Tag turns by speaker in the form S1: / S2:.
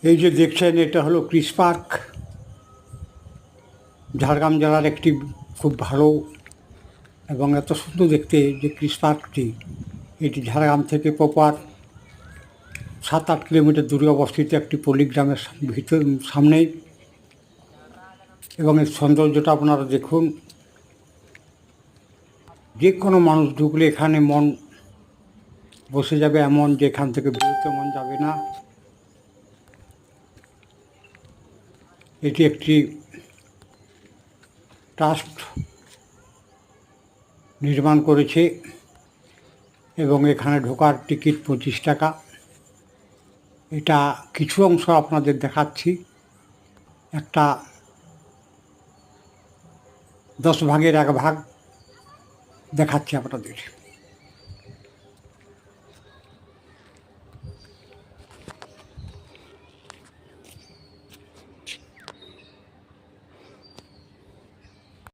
S1: এই যে দেখছেন এটা হলো কৃষ পার্ক, ঝাড়গ্রাম জেলার একটি খুব ভালো এবং এত সুন্দর দেখতে যে কৃষ পার্কটি, এটি ঝাড়গ্রাম থেকে প্রপার 7-8 কিলোমিটার দূরে অবস্থিত একটি পল্লীগ্রামের ভিতর সামনেই। এবং এর সৌন্দর্যটা আপনারা দেখুন, যে কোনো মানুষ ঢুকলে এখানে মন বসে যাবে, এমন যে এখান থেকে বেরোতে মন যাবে না। এটি একটি ট্রাস্ট নির্মাণ করেছে এবং এখানে ঢোকার টিকিট 25 টাকা। এটা কিছু অংশ আপনাদের দেখাচ্ছি, একটা 10 ভাগের 1 ভাগ দেখাচ্ছি আপনাদের।